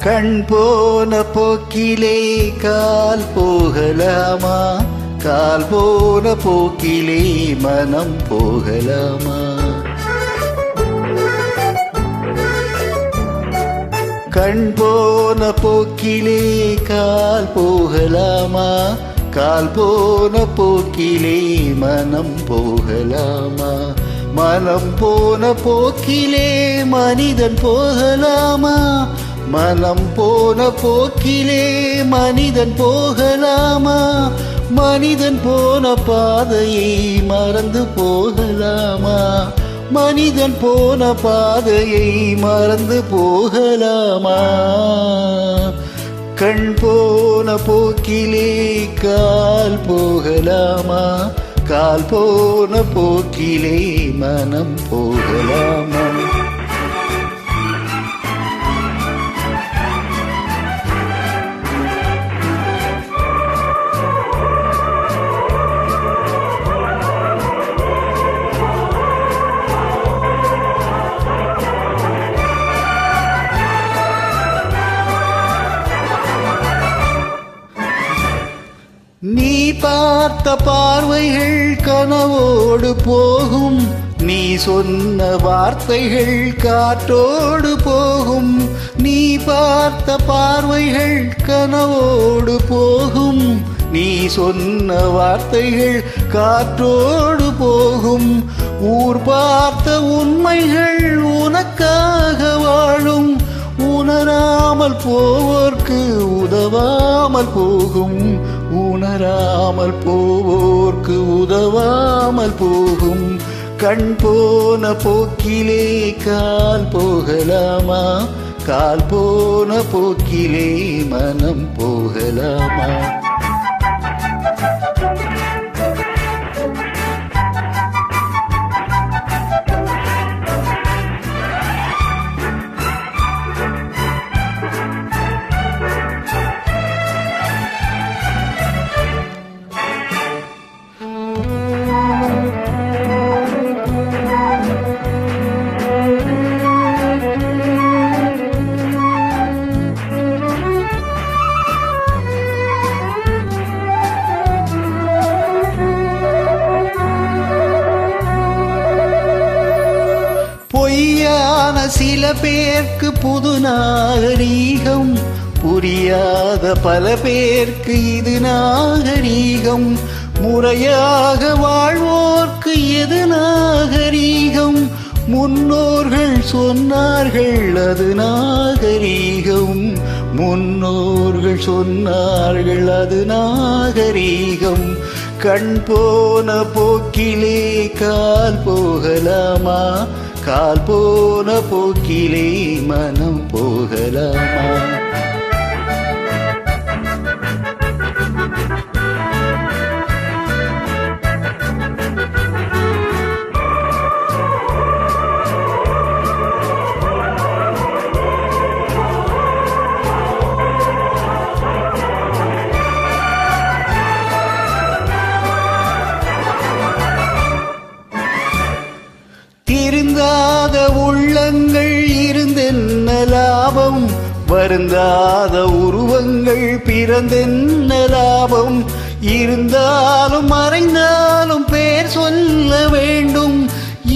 கண் போன போக்கிலே கால் போகலாமா, கால் போன போக்கிலே மனம் போகலாமா? கண் போன போக்கிலே கால் போகலாமா, கால் போன போக்கிலே மனம் போகலாமா? மனம் போன போக்கிலே மனிதன் போகலாமா, மனம் போன போக்கிலே மனிதன் போகலாமா? மனிதன் போன பாதையை மறந்து போகலாமா, மனிதன் போன பாதையை மறந்து போகலாமா? கண் போன போக்கிலே கால் போகலாமா, கால் போன போக்கிலே மனம் போகலாமா? நீ பார்த்த பார்வைகள் கனவோடு போகும், நீ சொன்ன வார்த்தைகள் காற்றோடு போகும். நீ பார்த்த பார்வைகள் கனவோடு போகும், நீ சொன்ன வார்த்தைகள் காற்றோடு போகும். ஊர் பார்த்த உண்மைகள் உனக்காக வாழும், உணராமல் போவோர்க்கு உதவாமல் போகும், உணராமல் போவோர்க்கு உதவாமல் போகும். கண் போன போக்கிலே கால் போகலாமா, கால் போன போக்கிலே மனம் போகலாமா? பொய்யான சில பேர்க்கு புது நாகரீகம், புரியாத பல பேர்க்கு இது நாகரீகம். முறையாக வாழ்வோர்க்கு எது நாகரீகம்? முன்னோர்கள் சொன்னார்கள் அது நாகரீகம், முன்னோர்கள் சொன்னார்கள் அது நாகரீகம். கண் போன போக்கிலே கால் போகலாமா, கால் போன போக்கிலே மனம் போகலாமா? திருந்தாத உள்ளங்கள் இருந்தென்ன லாபம், வருந்தாத உருவங்கள் பிறந்தென்ன லாபம்? இருந்தாலும் மறைந்தாலும் பேர் சொல்ல வேண்டும்,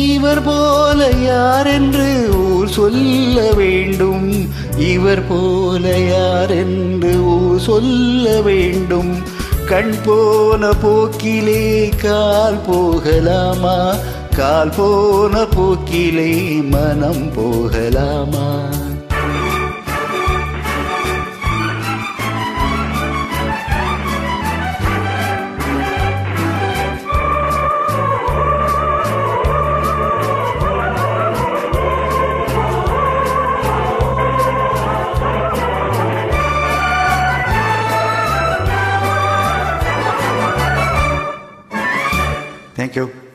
இவர் போல யாரென்று ஊர் சொல்ல வேண்டும், இவர் போல யாரென்று ஊர் சொல்ல வேண்டும். கண் போன போக்கிலே கால் போகலாமா, கால் போன போக்கிலே மனம் போகலாமா? Thank you.